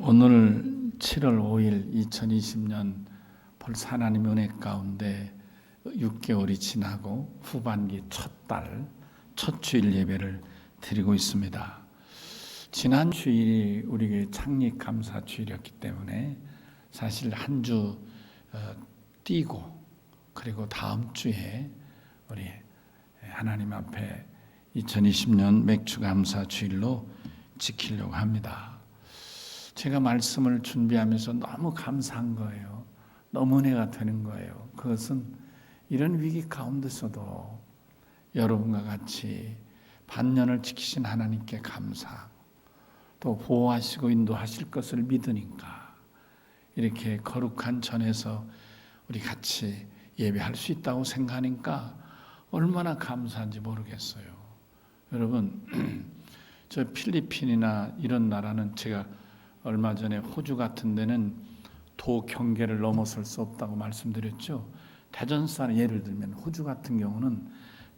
오늘 7월 5일 2020년 벌써 하나님의 은혜 가운데 6개월이 지나고 후반기 첫 달, 첫 주일 예배를 드리고 있습니다. 지난 주일이 우리 교회 창립 감사 주일이었기 때문에 사실 한 주 뛰고 그리고 다음 주에 우리 하나님 앞에 2020년 맥주 감사 주일로 지키려고 합니다. 제가 말씀을 준비하면서 너무 감사한 거예요. 너무 은혜가 되는 거예요. 그것은 이런 위기 가운데서도 여러분과 같이 반년을 지키신 하나님께 감사, 또 보호하시고 인도하실 것을 믿으니까 이렇게 거룩한 전에서 우리 같이 예배할 수 있다고 생각하니까 얼마나 감사한지 모르겠어요. 여러분, 저 필리핀이나 이런 나라는 제가 얼마 전에 호주 같은 데는 도 경계를 넘어설 수 없다고 말씀드렸죠. 대전 사람, 예를 들면 호주 같은 경우는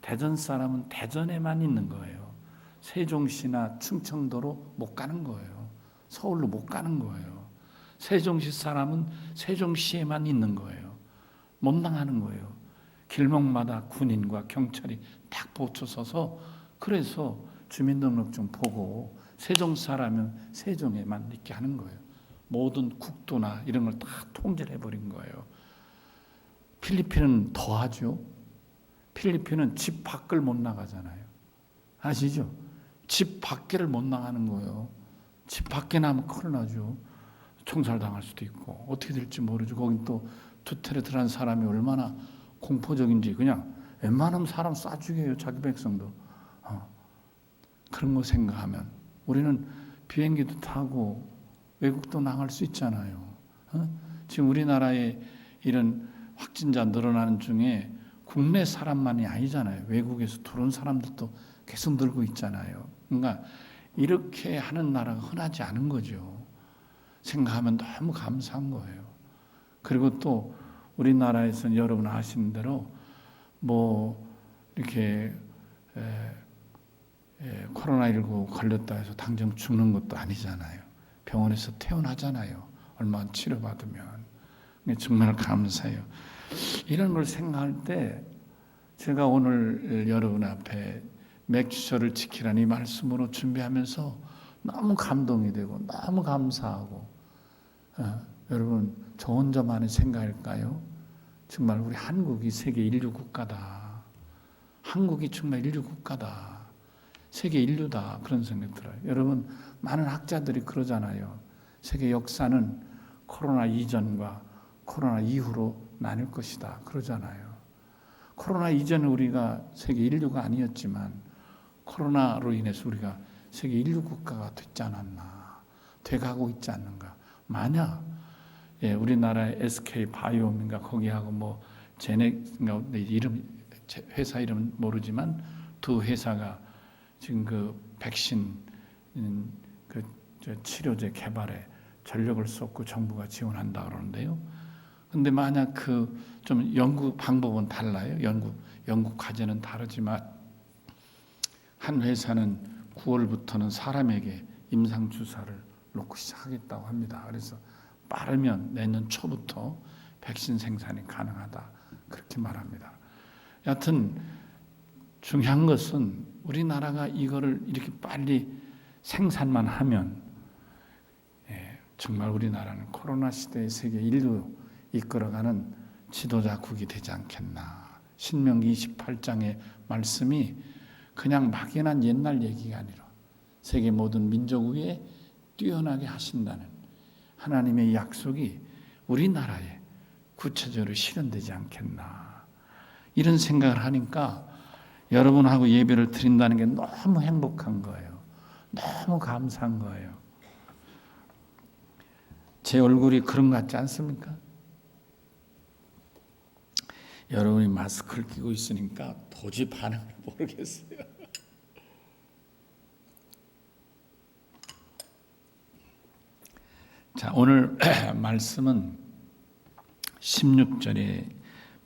대전 사람은 대전에만 있는 거예요. 세종시나 충청도로 못 가는 거예요. 서울로 못 가는 거예요. 세종시 사람은 세종시에만 있는 거예요. 못 나가는 거예요. 길목마다 군인과 경찰이 딱 보초서서 그래서 주민등록증 보고 세종 사람은 세종에만 있게 하는 거예요. 모든 국도나 이런 걸 다 통제를 해버린 거예요. 필리핀은 더하죠. 필리핀은 집 밖을 못 나가잖아요. 아시죠? 집 밖을 못 나가는 거예요. 집 밖에 나면 큰일 나죠. 총살당할 수도 있고 어떻게 될지 모르죠. 거긴 또 두테르테라는 사람이 얼마나 공포적인지 그냥 웬만하면 사람 쏴 죽여요. 자기 백성도. 그런 거 생각하면 우리는 비행기도 타고 외국도 나갈 수 있잖아요. 지금 우리나라에 이런 확진자 늘어나는 중에 국내 사람만이 아니잖아요. 외국에서 들어온 사람들도 계속 늘고 있잖아요. 그러니까 이렇게 하는 나라가 흔하지 않은 거죠. 생각하면 너무 감사한 거예요. 그리고 또 우리나라에서는 여러분 아시는 대로 뭐 이렇게 코로나19 걸렸다 해서 당장 죽는 것도 아니잖아요. 병원에서 퇴원하잖아요. 얼마 치료받으면. 정말 감사해요. 이런 걸 생각할 때 제가 오늘 여러분 앞에 맥주절을 지키라는 이 말씀으로 준비하면서 너무 감동이 되고 너무 감사하고 여러분 저 혼자만의 생각일까요? 정말 우리 한국이 세계 인류 국가다. 한국이 정말 인류 국가다. 세계 인류다. 그런 생각이 들어요. 여러분 많은 학자들이 그러잖아요. 세계 역사는 코로나 이전과 코로나 이후로 나뉠 것이다. 그러잖아요. 코로나 이전에 우리가 세계 인류가 아니었지만 코로나로 인해서 우리가 세계 인류 국가가 됐지 않았나. 돼가고 있지 않는가. 만약 우리나라의 SK 바이오민가 거기하고 뭐 제넥인가 이름 회사 이름은 모르지만 두 회사가 지금 그 백신 그 치료제 개발에 전력을 쏟고 정부가 지원한다 그러는데요. 근데 만약 그 좀 연구 방법은 달라요. 연구 과제는 다르지만 한 회사는 9월부터는 사람에게 임상 주사를 놓고 시작하겠다고 합니다. 그래서 빠르면 내년 초부터 백신 생산이 가능하다. 그렇게 말합니다. 여하튼 중요한 것은 우리나라가 이거를 이렇게 빨리 생산만 하면 정말 우리나라는 코로나 시대의 세계 인류 이끌어가는 지도자국이 되지 않겠나. 신명기 28장의 말씀이 그냥 막연한 옛날 얘기가 아니라 세계 모든 민족 위에 뛰어나게 하신다는 하나님의 약속이 우리나라에 구체적으로 실현되지 않겠나. 이런 생각을 하니까 여러분하고 예배를 드린다는 게 너무 행복한 거예요. 너무 감사한 거예요. 제 얼굴이 그런 것 같지 않습니까? 여러분이 마스크를 끼고 있으니까 도저히 반응을 모르겠어요. 자, 오늘 말씀은 16절에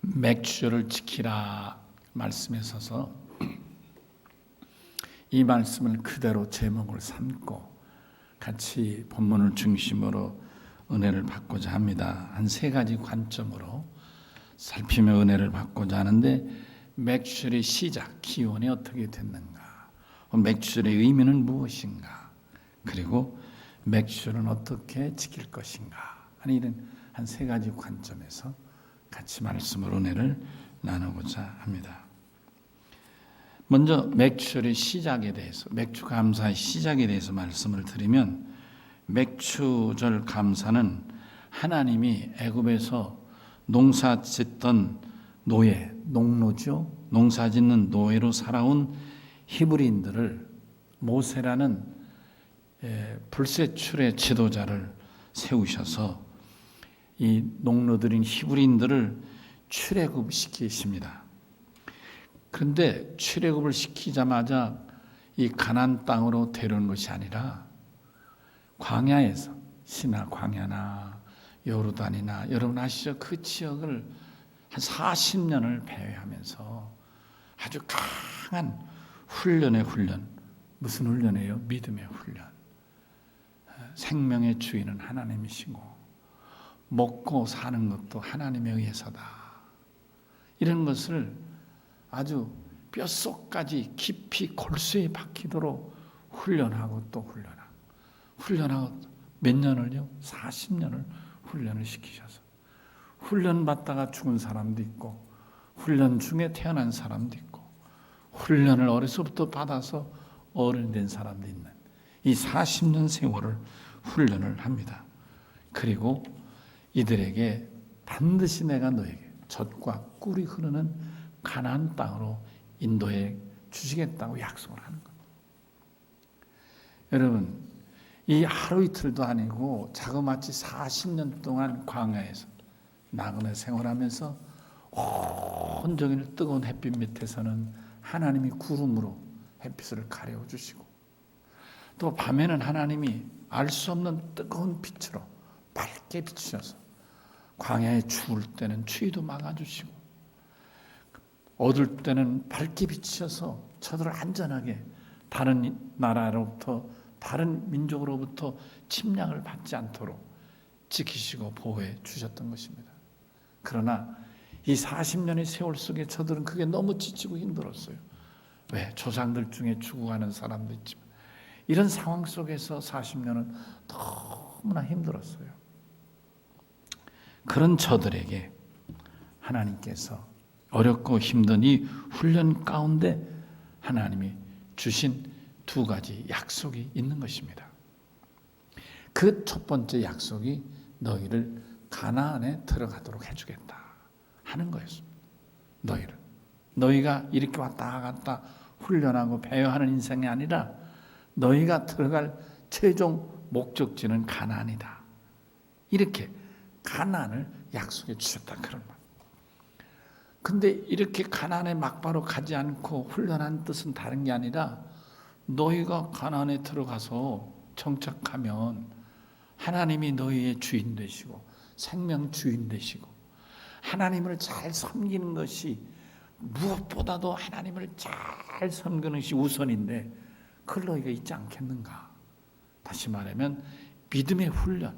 맥주절을 지키라 말씀에 서서 이 말씀을 그대로 제목을 삼고 같이 본문을 중심으로 은혜를 받고자 합니다. 한 세 가지 관점으로 살피며 은혜를 받고자 하는데, 맥출의 시작, 기원이 어떻게 됐는가, 맥출의 의미는 무엇인가, 그리고 맥출은 어떻게 지킬 것인가 하는 이런 한 세 가지 관점에서 같이 말씀으로 은혜를 나누고자 합니다. 먼저 맥출의 시작에 대해서, 맥추 감사의 시작에 대해서 말씀을 드리면, 맥추절 감사는 하나님이 애굽에서 농사 짓던 노예, 농노죠. 농사 짓는 노예로 살아온 히브리인들을 모세라는 불세출의 지도자를 세우셔서 이 농노들인 히브리인들을 출애굽시키십니다. 그런데 출애굽을 시키자마자 이 가나안 땅으로 데려온 것이 아니라 광야에서, 시나 광야나 요르단이나, 여러분 아시죠? 그 지역을 한 40년을 배회하면서 아주 강한 훈련의 훈련. 무슨 훈련이에요? 믿음의 훈련. 생명의 주인은 하나님이시고 먹고 사는 것도 하나님에 의해서다. 이런 것을 아주 뼛속까지 깊이 골수에 박히도록 훈련하고 또 훈련하고 몇 년을요? 40년을 훈련을 시키셔서, 훈련 받다가 죽은 사람도 있고 훈련 중에 태어난 사람도 있고 훈련을 어려서부터 받아서 어른 된 사람도 있는 이 40년 세월을 훈련을 합니다. 그리고 이들에게 반드시 내가 너에게 젖과 꿀이 흐르는 가나안 땅으로 인도해 주시겠다고 약속을 하는 겁니다. 여러분, 이 하루 이틀도 아니고 자그마치 40년 동안 광야에서 나그네 생활하면서 온종일 뜨거운 햇빛 밑에서는 하나님이 구름으로 햇빛을 가려주시고, 또 밤에는 하나님이 알 수 없는 뜨거운 빛으로 밝게 비추셔서 광야에 추울 때는 추위도 막아주시고, 어두울 때는 밝게 비추셔서 저들을 안전하게 다른 나라로부터, 다른 민족으로부터 침략을 받지 않도록 지키시고 보호해 주셨던 것입니다. 그러나 이 40년의 세월 속에 저들은 그게 너무 지치고 힘들었어요. 왜? 조상들 중에 죽어가는 사람도 있지만 이런 상황 속에서 40년은 너무나 힘들었어요. 그런 저들에게 하나님께서 어렵고 힘든 이 훈련 가운데 하나님이 주신 두 가지 약속이 있는 것입니다. 그 첫 번째 약속이 너희를 가나안에 들어가도록 해주겠다 하는 거였습니다. 너희가 이렇게 왔다 갔다 훈련하고 배워하는 인생이 아니라 너희가 들어갈 최종 목적지는 가나안이다. 이렇게 가나안을 약속해 주셨다, 그런 말. 근데 이렇게 가나안에 막바로 가지 않고 훈련한 뜻은 다른 게 아니라, 너희가 가나안에 들어가서 정착하면 하나님이 너희의 주인 되시고 생명 주인 되시고 하나님을 잘 섬기는 것이 무엇보다도 하나님을 잘 섬기는 것이 우선인데 그걸 너희가 잊지 않겠는가? 다시 말하면 믿음의 훈련.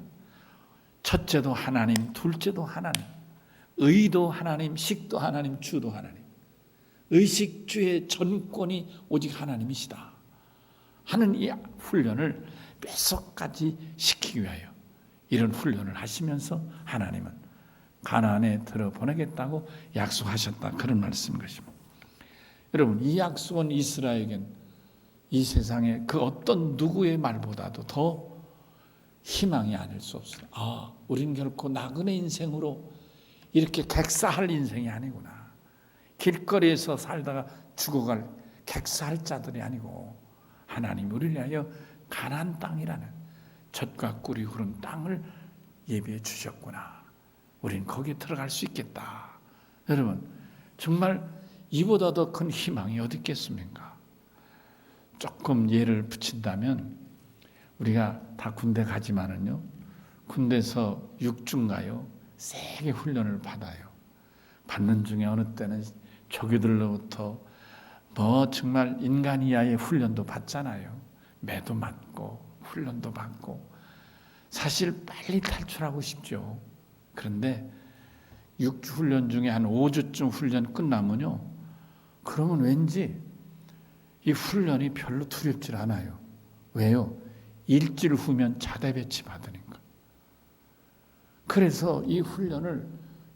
첫째도 하나님, 둘째도 하나님, 의도 하나님, 식도 하나님, 주도 하나님. 의식주의 전권이 오직 하나님이시다 하는 이 훈련을 뼛속까지 시키기 위하여 이런 훈련을 하시면서 하나님은 가나안에 들어보내겠다고 약속하셨다, 그런 말씀인 것입니다. 여러분, 이 약속은 이스라엘에겐 이 세상의 그 어떤 누구의 말보다도 더 희망이 아닐 수 없어요. 우린 결코 나그네 인생으로 이렇게 객사할 인생이 아니구나. 길거리에서 살다가 죽어갈 객사할 자들이 아니고 하나님 우리를 위하여 가나안 땅이라는 젖과 꿀이 흐른 땅을 예비해 주셨구나. 우린 거기에 들어갈 수 있겠다. 여러분, 정말 이보다 더 큰 희망이 어디 있겠습니까? 조금 예를 붙인다면, 우리가 다 군대 가지만은요, 군대에서 6중 가요. 세게 훈련을 받아요. 받는 중에 어느 때는 조교들로부터 정말 인간 이하의 훈련도 받잖아요. 매도 맞고 훈련도 받고 사실 빨리 탈출하고 싶죠. 그런데 6주 훈련 중에 한 5주쯤 훈련 끝나면요, 그러면 왠지 이 훈련이 별로 두렵질 않아요. 왜요? 일주일 후면 자대 배치 받으니까. 그래서 이 훈련을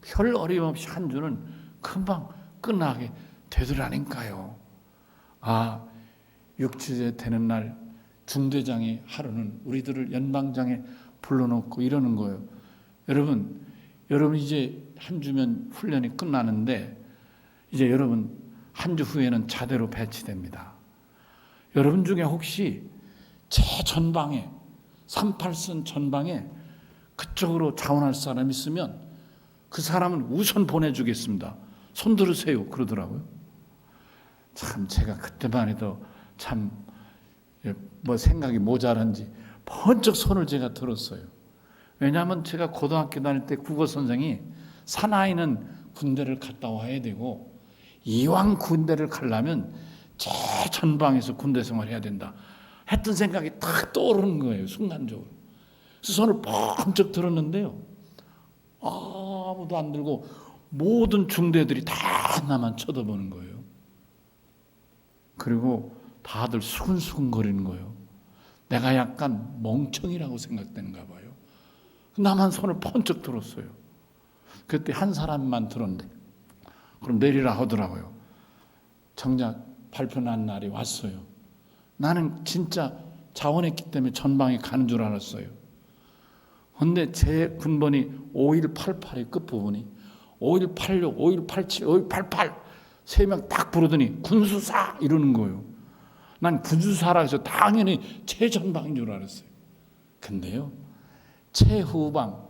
별 어려움 없이 한 주는 금방 끝나게 되더라니까요. 6주째 되는 날 중대장이 하루는 우리들을 연방장에 불러놓고 이러는 거예요. 여러분 이제 한 주면 훈련이 끝나는데 이제 여러분 한 주 후에는 자대로 배치됩니다. 여러분 중에 혹시 제 전방에 38선 전방에 그쪽으로 자원할 사람 있으면 그 사람은 우선 보내주겠습니다. 손 들으세요. 그러더라고요. 참 제가 그때만 해도 참 뭐 생각이 모자란지 번쩍 손을 제가 들었어요. 왜냐하면 제가 고등학교 다닐 때 국어 선생이 사나이는 군대를 갔다 와야 되고 이왕 군대를 가려면 제 전방에서 군대 생활해야 된다 했던 생각이 딱 떠오르는 거예요. 순간적으로. 그래서 손을 번쩍 들었는데요, 아무도 안 들고 모든 중대들이 다 나만 쳐다보는 거예요. 그리고 다들 수근수근 거리는 거예요. 내가 약간 멍청이라고 생각되는가 봐요. 나만 손을 번쩍 들었어요. 그때 한 사람만 들었는데 그럼 내리라 하더라고요. 정작 발표 난 날이 왔어요. 나는 진짜 자원했기 때문에 전방에 가는 줄 알았어요. 그런데 제 군번이 5188의 끝부분이 5186, 5187, 5188 세 명 딱 부르더니 군수사 이러는 거예요. 난 군수사라 해서 당연히 최전방인 줄 알았어요. 근데요, 최후방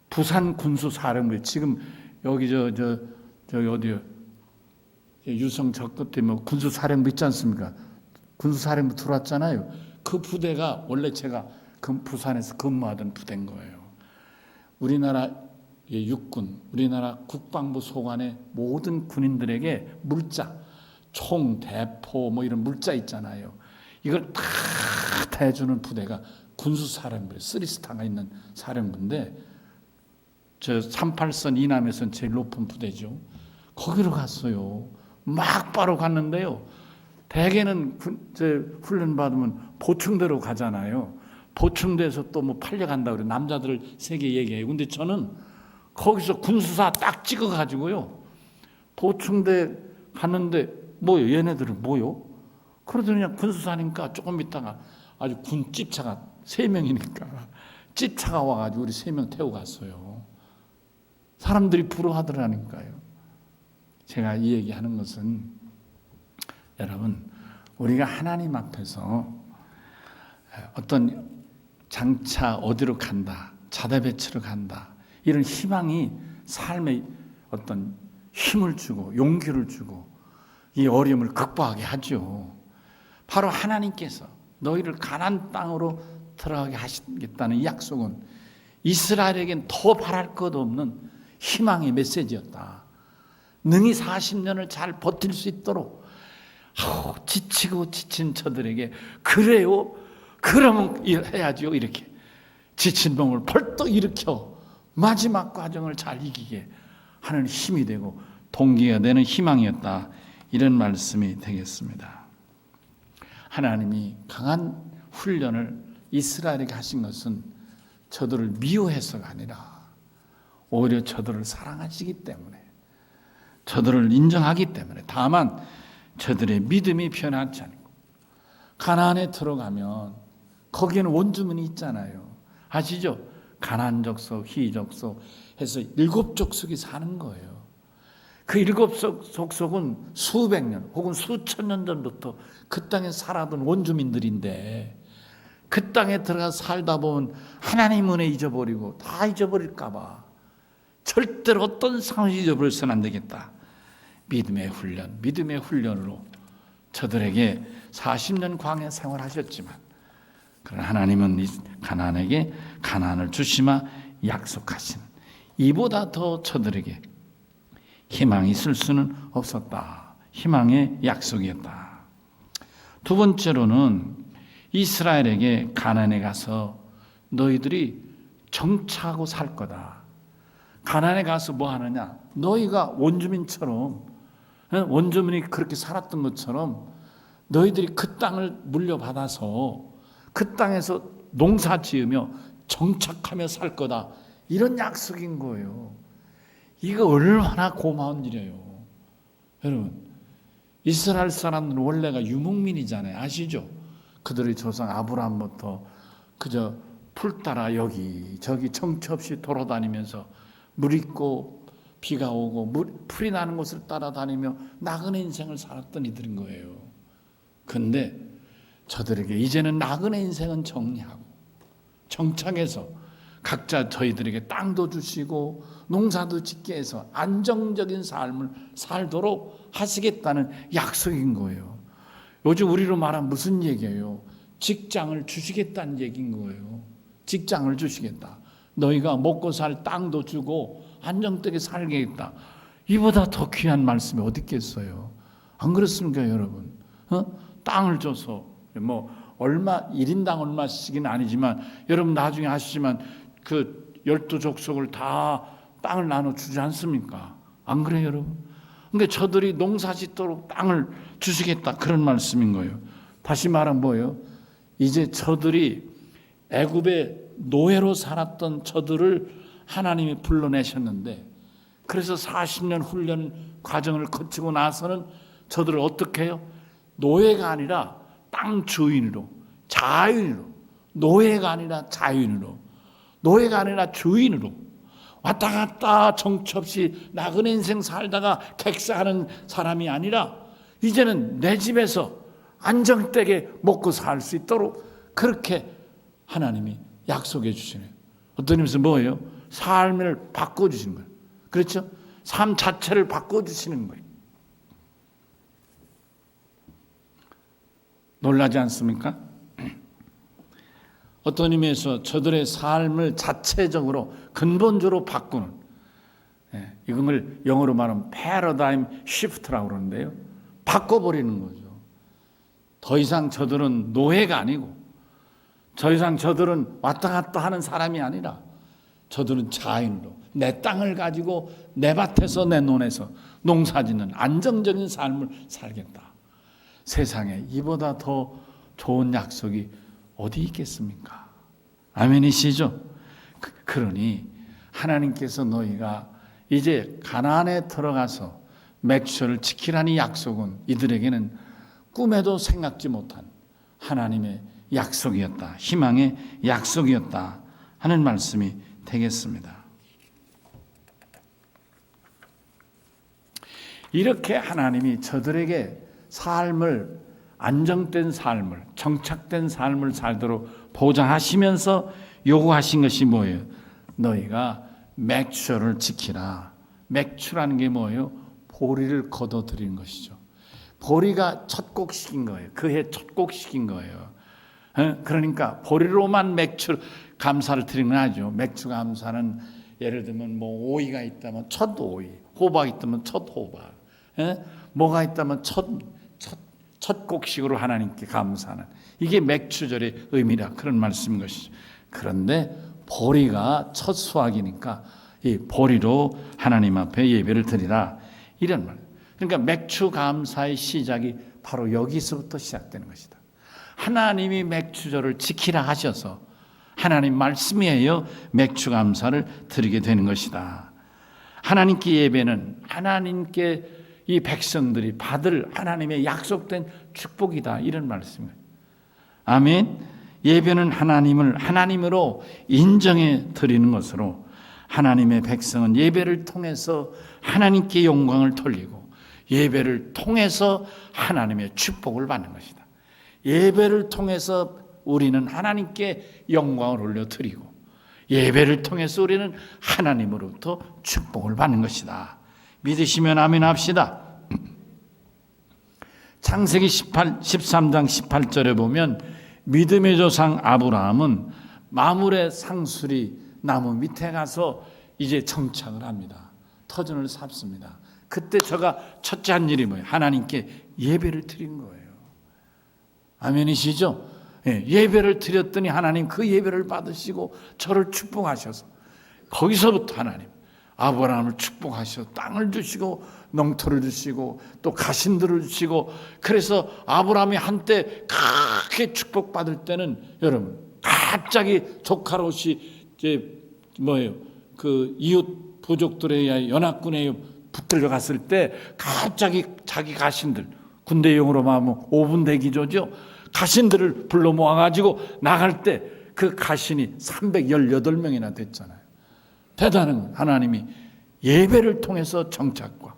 부산 군수사령부, 지금 여기 저기 어디요? 유성 저 끝에 뭐 군수사령부 있지 않습니까? 군수사령부 들어왔잖아요. 그 부대가 원래 제가 부산에서 근무하던 부대인 거예요. 우리나라 육군, 우리나라 국방부 소관의 모든 군인들에게 물자, 총, 대포 뭐 이런 물자 있잖아요. 이걸 다 대주는 부대가 군수사령부예요. 3스타가 있는 사령부인데 저 38선 이남에서는 제일 높은 부대죠. 거기로 갔어요. 막 바로 갔는데요, 대개는 훈련 받으면 보충대로 가잖아요. 보충대에서 또 뭐 팔려간다고 그래. 남자들 세게 얘기해요. 근데 저는 거기서 군수사 딱 찍어가지고요, 보충대 갔는데 뭐요? 얘네들은 뭐요? 그러더니 그냥 군수사니까 조금 있다가 아주 군 찝차가 3명이니까 찝차가 와가지고 우리 3명 태우고 갔어요. 사람들이 부러워하더라니까요. 제가 이 얘기하는 것은 여러분, 우리가 하나님 앞에서 어떤 장차 어디로 간다, 자대 배치로 간다, 이런 희망이 삶에 어떤 힘을 주고 용기를 주고 이 어려움을 극복하게 하죠. 바로 하나님께서 너희를 가나안 땅으로 들어가게 하시겠다는 이 약속은 이스라엘에겐 더 바랄 것 없는 희망의 메시지였다. 능히 40년을 잘 버틸 수 있도록 지치고 지친 저들에게 그래요, 그러면 해야죠, 이렇게 지친 몸을 벌떡 일으켜 마지막 과정을 잘 이기게 하는 힘이 되고 동기가 되는 희망이었다, 이런 말씀이 되겠습니다. 하나님이 강한 훈련을 이스라엘에게 하신 것은 저들을 미워해서가 아니라 오히려 저들을 사랑하시기 때문에, 저들을 인정하기 때문에, 다만 저들의 믿음이 변하지 않고 가나안에 들어가면 거기에는 원주민이 있잖아요. 아시죠? 가나안 족속, 히 족속 해서 7족속이 사는 거예요. 그 7족속은 수백 년 혹은 수천 년 전부터 그 땅에 살아던 원주민들인데, 그 땅에 들어가 살다 보면 하나님 은혜 잊어버리고 다 잊어버릴까 봐 절대로 어떤 상황을 잊어버려서는 안 되겠다. 믿음의 훈련으로 저들에게 40년 광야 생활하셨지만, 그러나 하나님은 가나안에게 가나안을 주시마 약속하신 이보다 더 저들에게 희망이 있을 수는 없었다. 희망의 약속이었다. 두 번째로는 이스라엘에게 가나안에 가서 너희들이 정착하고 살 거다. 가나안에 가서 뭐 하느냐? 너희가 원주민처럼, 원주민이 그렇게 살았던 것처럼 너희들이 그 땅을 물려받아서 그 땅에서 농사 지으며 정착하며 살 거다. 이런 약속인 거예요. 이거 얼마나 고마운 일이에요. 여러분, 이스라엘 사람들은 원래가 유목민이잖아요. 아시죠? 그들의 조상 아브라함부터 그저 풀 따라 여기저기 정처 없이 돌아다니면서 물 있고 비가 오고 풀이 나는 곳을 따라다니며 나그네 인생을 살았던 이들인 거예요. 그런데 저들에게 이제는 나그네 인생은 정리하고 정착해서 각자 저희들에게 땅도 주시고 농사도 짓게 해서 안정적인 삶을 살도록 하시겠다는 약속인 거예요. 요즘 우리로 말하면 무슨 얘기예요? 직장을 주시겠다는 얘기인 거예요. 직장을 주시겠다. 너희가 먹고 살 땅도 주고 안정되게 살겠다. 이보다 더 귀한 말씀이 어디 있겠어요? 안 그렇습니까, 여러분? 땅을 줘서 뭐 얼마 1인당 얼마씩은 아니지만 여러분 나중에 아시지만 그 12족속을 다 땅을 나눠 주지 않습니까? 안 그래요, 여러분? 그러니까 저들이 농사 짓도록 땅을 주시겠다 그런 말씀인 거예요. 다시 말하면 뭐예요? 이제 저들이 애굽의 노예로 살았던 저들을 하나님이 불러내셨는데 그래서 40년 훈련 과정을 거치고 나서는 저들을 어떻게 해요? 노예가 아니라 땅 주인으로, 자유인으로, 노예가 아니라 자유인으로, 노예가 아니라 주인으로 왔다 갔다 정처 없이 나그네 인생 살다가 객사하는 사람이 아니라 이제는 내 집에서 안정되게 먹고 살 수 있도록 그렇게 하나님이 약속해 주시네요. 어떤 의미에서 뭐예요? 삶을 바꿔주시는 거예요. 그렇죠? 삶 자체를 바꿔주시는 거예요. 놀라지 않습니까? 어떤 의미에서 저들의 삶을 자체적으로 근본적으로 바꾸는, 이걸 영어로 말하면 패러다임 시프트라고 그러는데요. 바꿔버리는 거죠. 더 이상 저들은 노예가 아니고 더 이상 저들은 왔다 갔다 하는 사람이 아니라 저들은 자인으로 내 땅을 가지고 내 밭에서 내 논에서 농사짓는 안정적인 삶을 살겠다. 세상에 이보다 더 좋은 약속이 어디 있겠습니까? 아멘이시죠? 그러니 하나님께서 너희가 이제 가나안에 들어가서 맥주를 지키라는 약속은 이들에게는 꿈에도 생각지 못한 하나님의 약속이었다. 희망의 약속이었다 하는 말씀이 되겠습니다. 이렇게 하나님이 저들에게 삶을, 안정된 삶을, 정착된 삶을 살도록 보장하시면서 요구하신 것이 뭐예요? 너희가 맥주를 지키라. 맥주라는 게 뭐예요? 보리를 거둬들이는 것이죠. 보리가 첫 곡식인 거예요. 그해 첫 곡식인 거예요. 그러니까 보리로만 맥주 감사를 드리는 건 아니죠. 맥주 감사는 예를 들면 뭐 오이가 있다면 첫 오이, 호박이 있다면 첫 호박, 뭐가 있다면 첫 곡식으로 하나님께 감사하는, 이게 맥주절의 의미라 그런 말씀인 것이죠. 그런데 보리가 첫 수확이니까 이 보리로 하나님 앞에 예배를 드리라 이런 말. 그러니까 맥주 감사의 시작이 바로 여기서부터 시작되는 것이다. 하나님이 맥주절을 지키라 하셔서 하나님 말씀이에요. 맥주 감사를 드리게 되는 것이다. 하나님께 예배는 하나님께 이 백성들이 받을 하나님의 약속된 축복이다. 이런 말씀이에요. 아멘. 예배는 하나님을 하나님으로 인정해 드리는 것으로 하나님의 백성은 예배를 통해서 하나님께 영광을 돌리고 예배를 통해서 하나님의 축복을 받는 것이다. 예배를 통해서 우리는 하나님께 영광을 올려드리고 예배를 통해서 우리는 하나님으로부터 축복을 받는 것이다. 믿으시면 아멘 합시다. 창세기 13장 18절에 보면 믿음의 조상 아브라함은 마물의 상수리 나무 밑에 가서 이제 정착을 합니다. 터전을 삽습니다. 그때 저가 첫째 한 일이 뭐예요? 하나님께 예배를 드린 거예요. 아멘이시죠? 예배를 드렸더니 하나님 그 예배를 받으시고 저를 축복하셔서 거기서부터 하나님 아브라함을 축복하셔서 땅을 주시고 농토를 주시고 또 가신들을 주시고, 그래서 아브라함이 한때 크게 축복받을 때는 여러분 갑자기 조카롯이 이제 그 이웃 부족들에 의하여 연합군에 붙들려 갔을 때 갑자기 자기 가신들, 군대용으로 말하면 5분 대기조죠. 가신들을 불러 모아가지고 나갈 때 그 가신이 318명이나 됐잖아요. 대단한 하나님이 예배를 통해서 정착과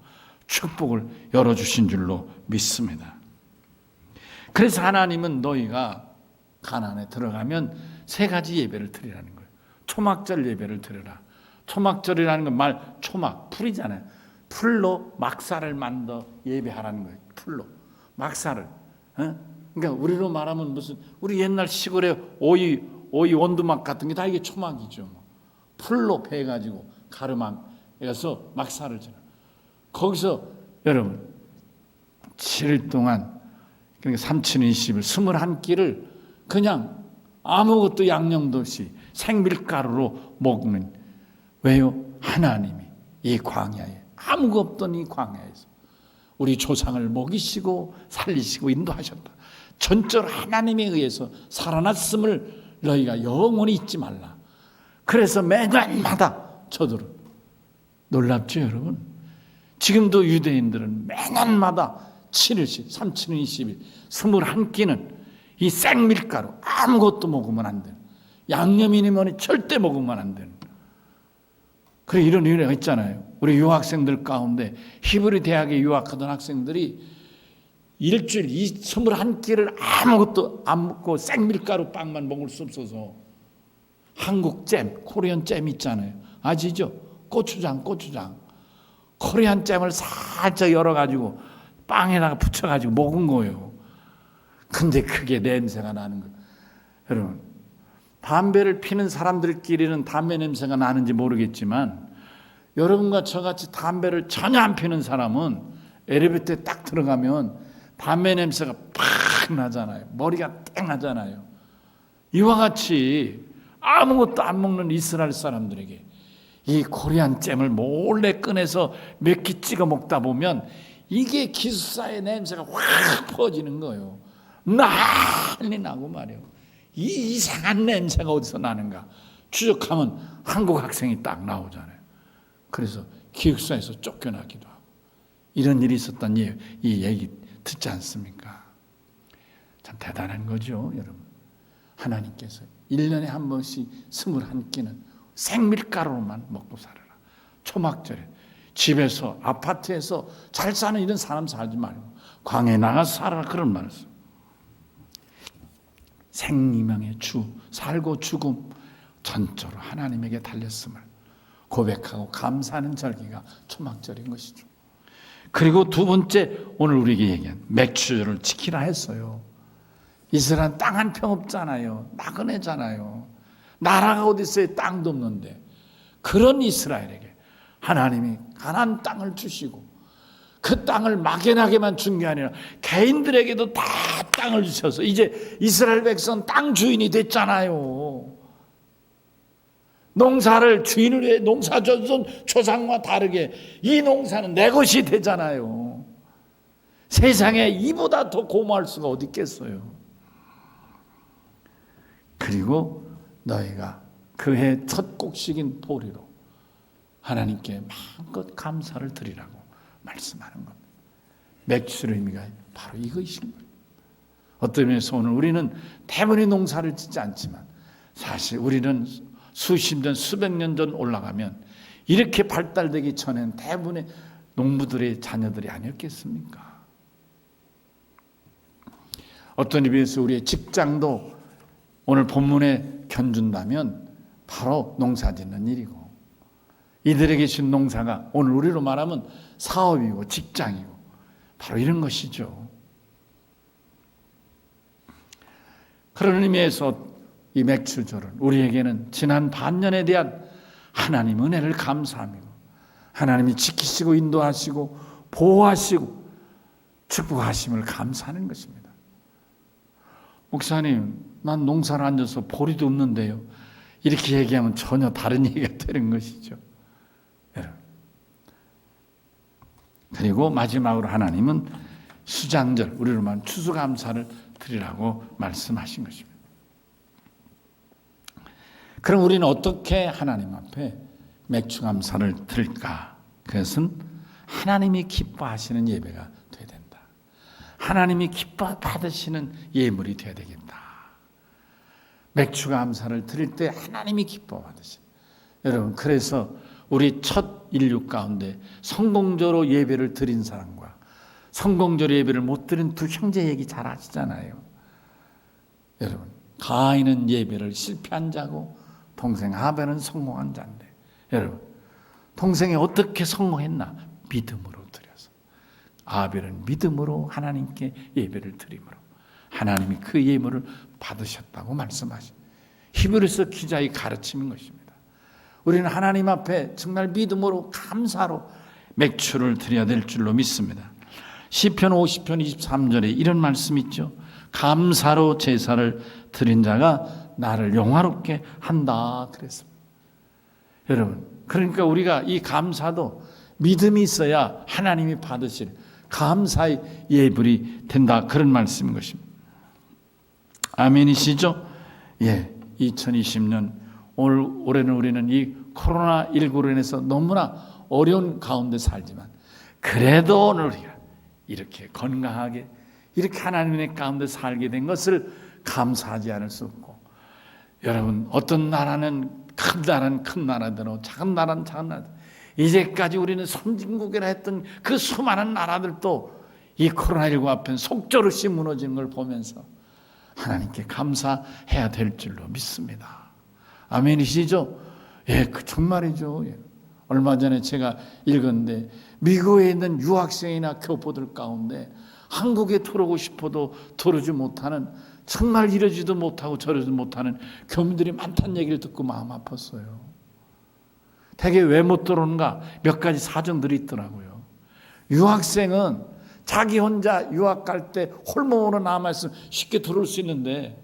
축복을 열어주신 줄로 믿습니다. 그래서 하나님은 너희가 가나안에 들어가면 3가지 예배를 드리라는 거예요. 초막절 예배를 드려라. 초막절이라는 건 말 초막, 풀이잖아요. 풀로 막사를 만들어 예배하라는 거예요. 풀로 막사를. 그러니까 우리로 말하면 무슨 우리 옛날 시골에 오이 원두막 같은 게 다 이게 초막이죠. 풀로 베가지고 가르막에서 막사를 지나. 거기서 여러분 7일 동안, 그러니까 3천20일 21끼를 그냥 아무것도 양념도 없이 생밀가루로 먹는. 왜요? 하나님이 이 광야에, 아무것도 없던 이 광야에서 우리 조상을 먹이시고 살리시고 인도하셨다. 전적으로 하나님에 의해서 살아났음을 너희가 영원히 잊지 말라. 그래서 매년마다 저들은, 놀랍죠 여러분? 지금도 유대인들은 매년마다 7일씩 3천20일 21끼는 이 생밀가루, 아무것도 먹으면 안 되는, 양념이니 뭐니 절대 먹으면 안 되는, 그래 이런 일이 있잖아요. 우리 유학생들 가운데 히브리 대학에 유학하던 학생들이 일주일 이 21끼를 아무것도 안 먹고 생밀가루 빵만 먹을 수 없어서 한국 잼, 코리안 잼 있잖아요. 아시죠? 고추장. 코리안 잼을 살짝 열어가지고 빵에다가 붙여가지고 먹은 거예요. 근데 그게 냄새가 나는 거예요. 여러분, 담배를 피는 사람들끼리는 담배 냄새가 나는지 모르겠지만 여러분과 저같이 담배를 전혀 안 피는 사람은 엘리베이터에 딱 들어가면 담배 냄새가 팍 나잖아요. 머리가 땡 나잖아요. 이와 같이 아무것도 안 먹는 이스라엘 사람들에게 이 코리안 잼을 몰래 꺼내서 몇 끼 찍어 먹다 보면 이게 기숙사의 냄새가 확 퍼지는 거예요. 난리 나고 말이에요. 이 이상한 냄새가 어디서 나는가 추적하면 한국 학생이 딱 나오잖아요. 그래서 기숙사에서 쫓겨나기도 하고 이런 일이 있었던 이 얘기 듣지 않습니까? 참 대단한 거죠 여러분. 하나님께서 1년에 한 번씩 21끼는 생밀가루로만 먹고 살아라. 초막절에 집에서 아파트에서 잘 사는 이런 사람 살지 말고 광야에 나가서 살아라, 그런 말씀. 생명의 주, 살고 죽음 전적으로 하나님에게 달렸음을 고백하고 감사하는 절기가 초막절인 것이죠. 그리고 두 번째, 오늘 우리에게 얘기한 맥주를 지키라 했어요. 이스라엘 땅 한 평 없잖아요. 나그네잖아요. 나라가 어디 있어요? 땅도 없는데. 그런 이스라엘에게 하나님이 가나안 땅을 주시고 그 땅을 막연하게만 준 게 아니라 개인들에게도 다 땅을 주셔서 이제 이스라엘 백성 땅 주인이 됐잖아요. 농사를 주인을 위해 농사 줬던 조상과 다르게 이 농사는 내 것이 되잖아요. 세상에 이보다 더 고마울 수가 어디 있겠어요. 그리고 너희가 그해 첫 곡식인 보리로 하나님께 마음껏 감사를 드리라고 말씀하는 겁니다. 맥주의 의미가 바로 이것인 거예요. 어떤 면에서 오늘 우리는 대부분의 농사를 짓지 않지만 사실 우리는 수십 년, 수백 년 전 올라가면 이렇게 발달되기 전엔 대부분의 농부들의 자녀들이 아니었겠습니까? 어떤 의미에서 우리의 직장도 오늘 본문에 견준다면 바로 농사 짓는 일이고, 이들에게 준 농사가 오늘 우리로 말하면 사업이고 직장이고 바로 이런 것이죠. 그런 의미에서 이 맥주절은 우리에게는 지난 반년에 대한 하나님 은혜를 감사하며 하나님이 지키시고 인도하시고 보호하시고 축복하심을 감사하는 것입니다. 목사님, 난 농사를 안 져서 보리도 없는데요. 이렇게 얘기하면 전혀 다른 얘기가 되는 것이죠. 여러분. 그리고 마지막으로 하나님은 수장절, 우리로 말하면 추수감사를 드리라고 말씀하신 것입니다. 그럼 우리는 어떻게 하나님 앞에 맥주감사를 드릴까? 그것은 하나님이 기뻐하시는 예배가 되어야 된다. 하나님이 기뻐 받으시는 예물이 되어야 되겠다. 맥주감사를 드릴 때 하나님이 기뻐 받으시는. 여러분, 그래서 우리 첫 인류 가운데 성공적으로 예배를 드린 사람과 성공적으로 예배를 못 드린 두 형제 얘기 잘 아시잖아요. 여러분, 가인은 예배를 실패한 자고 동생 아벨은 성공한 자인데, 여러분, 동생이 어떻게 성공했나? 믿음으로 드려서. 아벨은 믿음으로 하나님께 예배를 드림으로 하나님이 그 예물을 받으셨다고 말씀하신 히브리서 기자의 가르침인 것입니다. 우리는 하나님 앞에 정말 믿음으로 감사로 맥주를 드려야 될 줄로 믿습니다. 시편 50편 23절에 이런 말씀이 있죠. 감사로 제사를 드린 자가 나를 영화롭게 한다 그랬습니다. 여러분, 그러니까 우리가 이 감사도 믿음이 있어야 하나님이 받으실 감사의 예물이 된다, 그런 말씀인 것입니다. 아멘이시죠? 예, 2020년 올해는 우리는 이 코로나19로 인해서 너무나 어려운 가운데 살지만 그래도 오늘 우리가 이렇게 건강하게 이렇게 하나님의 가운데 살게 된 것을 감사하지 않을 수 없고, 여러분, 어떤 나라는 큰 나라대로 작은 나라는 작은 나라대로 이제까지 우리는 선진국이라 했던 그 수많은 나라들도 이 코로나19 앞에 속절없이 무너지는 걸 보면서 하나님께 감사해야 될 줄로 믿습니다. 아멘이시죠? 예, 그 정말이죠. 예. 얼마 전에 제가 읽었는데 미국에 있는 유학생이나 교포들 가운데 한국에 들어오고 싶어도 들어오지 못하는, 정말 이러지도 못하고 저러지도 못하는 교민들이 많다는 얘기를 듣고 마음 아팠어요. 대개 왜 못 들어오는가? 몇 가지 사정들이 있더라고요. 유학생은 자기 혼자 유학 갈 때 홀몸으로 남아있으면 쉽게 들어올 수 있는데,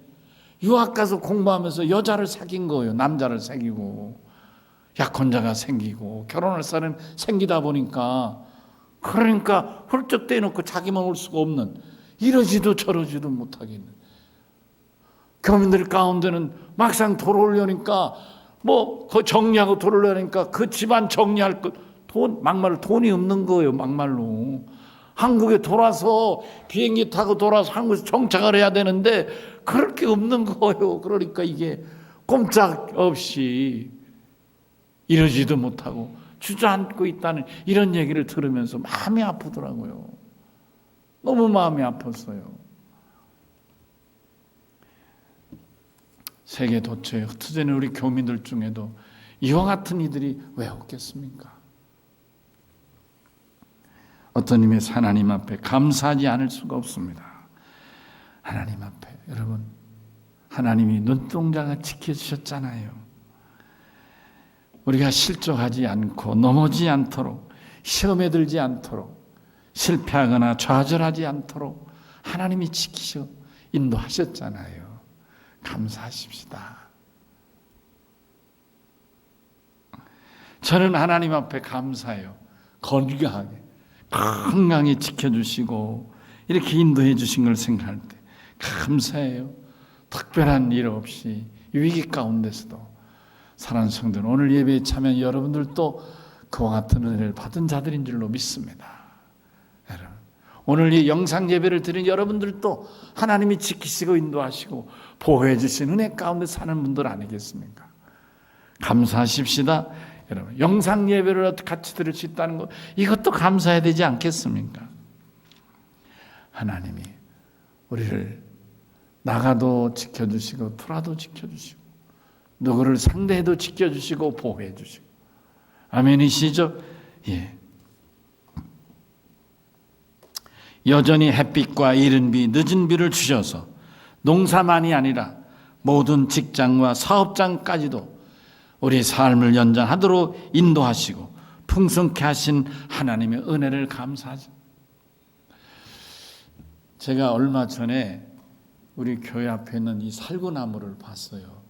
유학 가서 공부하면서 여자를 사귄 거예요. 남자를 사귀고 약혼자가 생기고 결혼할 사람이 생기다 보니까, 그러니까 훌쩍 떼놓고 자기만 올 수가 없는, 이러지도 저러지도 못하겠는 교민들 가운데는 막상 돌아오려니까 그 정리하고 돌아오려니까 그 집안 정리할 막말로 돈이 없는 거예요. 막말로 한국에 돌아서 비행기 타고 돌아서 한국에서 정착을 해야 되는데 그럴 게 없는 거예요. 그러니까 이게 꼼짝없이 이러지도 못하고 주저앉고 있다는 이런 얘기를 들으면서 마음이 아프더라고요. 너무 마음이 아팠어요. 세계 도처에 흩어지는 우리 교민들 중에도 이와 같은 이들이 왜 없겠습니까? 어떤 의미에서 하나님 앞에 감사하지 않을 수가 없습니다. 하나님 앞에, 여러분, 하나님이 눈동자가 지켜주셨잖아요. 우리가 실족하지 않고 넘어지지 않도록, 시험에 들지 않도록, 실패하거나 좌절하지 않도록 하나님이 지키셔 인도하셨잖아요. 감사하십시다. 저는 하나님 앞에 감사해요. 건강히 지켜주시고 이렇게 인도해 주신 걸 생각할 때 감사해요. 특별한 일 없이 위기 가운데서도 사랑하는 성도들, 오늘 예배에 참여한 여러분들도 그와 같은 은혜를 받은 자들인 줄로 믿습니다. 여러분, 오늘 이 영상 예배를 드린 여러분들도 하나님이 지키시고 인도하시고 보호해 주신 은혜 가운데 사는 분들 아니겠습니까? 감사하십시다. 여러분, 영상 예배를 같이 드릴 수 있다는 것, 이것도 감사해야 되지 않겠습니까? 하나님이 우리를 나가도 지켜주시고 돌아도 지켜주시고 누구를 상대해도 지켜주시고 보호해 주시고, 아멘이시죠? 예. 여전히 햇빛과 이른 비, 늦은 비를 주셔서 농사만이 아니라 모든 직장과 사업장까지도 우리 삶을 연장하도록 인도하시고 풍성케 하신 하나님의 은혜를 감사하죠. 제가 얼마 전에 우리 교회 앞에 있는 이 살구나무를 봤어요.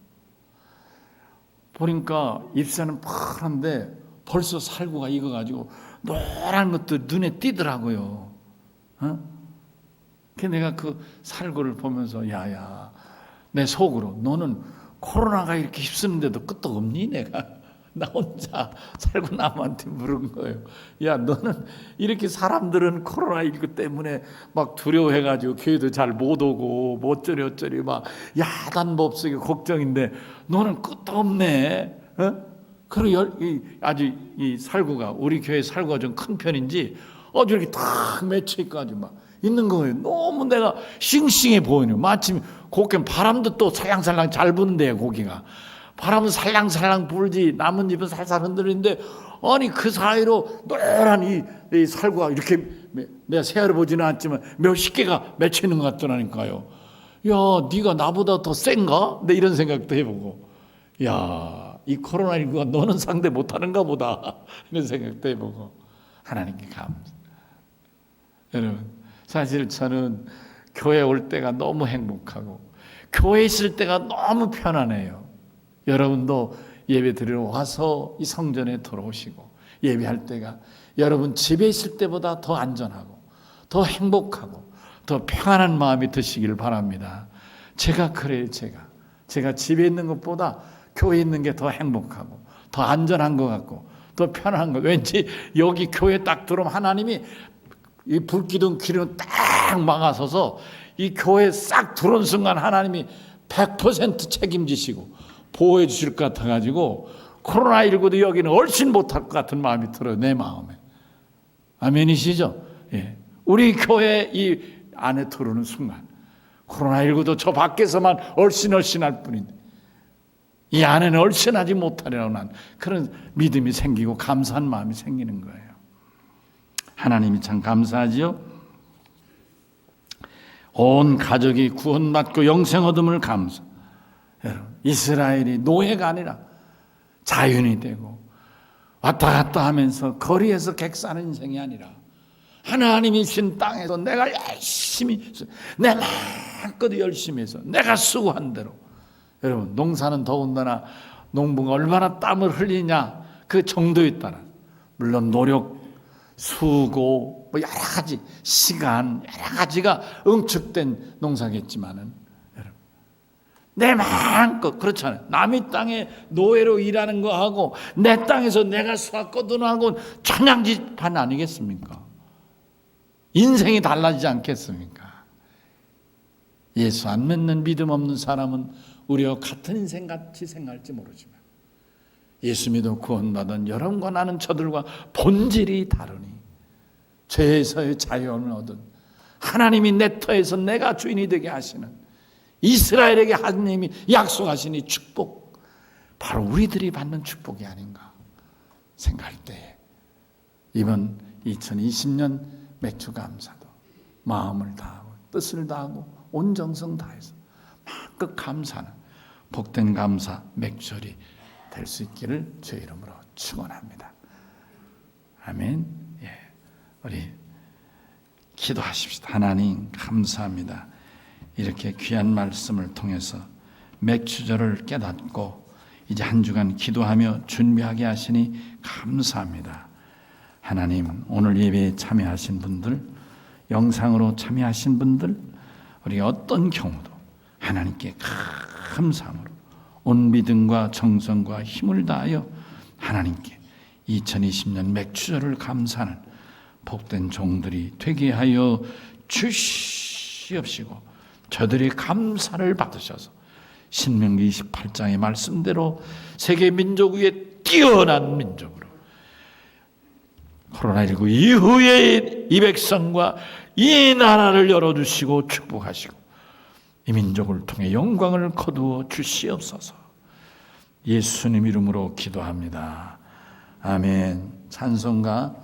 보니까 잎사는 파란데 벌써 살구가 익어가지고 노란 것도 눈에 띄더라고요. 그래서 내가 그 살구를 보면서 야야, 내 속으로 너는 코로나가 이렇게 휩쓰는데도 끄떡없니? 내가 나 혼자 살구나무한테 물은 거예요. 야, 너는 이렇게 사람들은 코로나19 때문에 막 두려워해가지고 교회도 잘 못 오고 뭐 어쩌리 막 야단법 없으게 걱정인데 너는 끄떡없네. 그리고 아주 이 살구가 우리 교회 살구가 좀 큰 편인지 아주 이렇게 탁 맺혀 있고 아주 막 있는 거예요. 너무 내가 싱싱해 보이네요. 마침 고기는 바람도 또 살랑살랑 잘 부는데요. 고기가 바람은 살랑살랑 불지 나뭇잎은 살살 흔들리는데 아니 그 사이로 노란 이 살구가 이렇게 내가 세알을 보지는 않지만 몇십 개가 맺혀 있는 것 같더라니까요. 야, 네가 나보다 더 센가? 내 이런 생각도 해보고, 야, 이 코로나19가 너는 상대 못하는가 보다 이런 생각도 해보고 하나님께 감사. 여러분, 사실 저는 교회 올 때가 너무 행복하고 교회 있을 때가 너무 편안해요. 여러분도 예배 드리러 와서 이 성전에 들어오시고 예배할 때가 여러분 집에 있을 때보다 더 안전하고 더 행복하고 더 평안한 마음이 드시길 바랍니다. 제가 그래요. 제가 집에 있는 것보다 교회에 있는 게 더 행복하고 더 안전한 것 같고 더 편안한 것. 왠지 여기 교회 딱 들어오면 하나님이 이 불기둥 기름 딱 막아서서 이 교회에 싹 들어온 순간 하나님이 100% 책임지시고 보호해 주실 것 같아가지고 코로나19도 여기는 훨씬 못할 것 같은 마음이 들어요. 내 마음에. 아멘이시죠? 예. 우리 교회 이 안에 들어오는 순간 코로나19도 저 밖에서만 얼씬얼씬할 뿐인데 이 안에는 얼씬하지 못하리라고 난 그런 믿음이 생기고 감사한 마음이 생기는 거예요. 하나님이 참 감사하지요. 온 가족이 구원받고 영생 얻음을 감사. 여러분, 이스라엘이 노예가 아니라 자연이 되고 왔다 갔다 하면서 거리에서 객사는 인생이 아니라 하나님이 신 땅에서 내가 열심히 내 마음껏 열심히 해서 내가 수고한 대로. 여러분, 농사는 더군다나 농부가 얼마나 땀을 흘리냐 그 정도에 따라 물론 노력, 수고, 뭐 여러 가지 시간 여러 가지가 응축된 농사겠지만은 여러분, 내 마음껏 그렇잖아요. 남의 땅에 노예로 일하는 거 하고 내 땅에서 내가 수확 거두는 천양지판 아니겠습니까? 인생이 달라지지 않겠습니까? 예수 안 믿는 믿음 없는 사람은 우리와 같은 인생 같이 생각할지 모르지만 예수 믿어 구원받은 여러분과 나는 저들과 본질이 다르니 죄에서의 자유함을 얻은 하나님이 내 터에서 내가 주인이 되게 하시는 이스라엘에게 하나님이 약속하신 이 축복, 바로 우리들이 받는 축복이 아닌가 생각할 때 이번 2020년 맥주 감사도 마음을 다하고 뜻을 다하고 온 정성 다해서 마음껏 감사하는 복된 감사 맥주절이 될 수 있기를 주의 이름으로 축원합니다. 아멘. 예, 우리 기도하십시다. 하나님 감사합니다. 이렇게 귀한 말씀을 통해서 맥주절을 깨닫고 이제 한 주간 기도하며 준비하게 하시니 감사합니다. 하나님, 오늘 예배에 참여하신 분들, 영상으로 참여하신 분들, 우리 어떤 경우도 하나님께 감사함으로 온 믿음과 정성과 힘을 다하여 하나님께 2020년 맥주절을 감사하는 복된 종들이 되게 하여 주시옵시고 저들이 감사를 받으셔서 신명기 28장의 말씀대로 세계 민족 위에 뛰어난 민족으로 코로나19 이후에 이 백성과 이 나라를 열어주시고 축복하시고 이 민족을 통해 영광을 거두어 주시옵소서. 예수님 이름으로 기도합니다. 아멘. 찬송가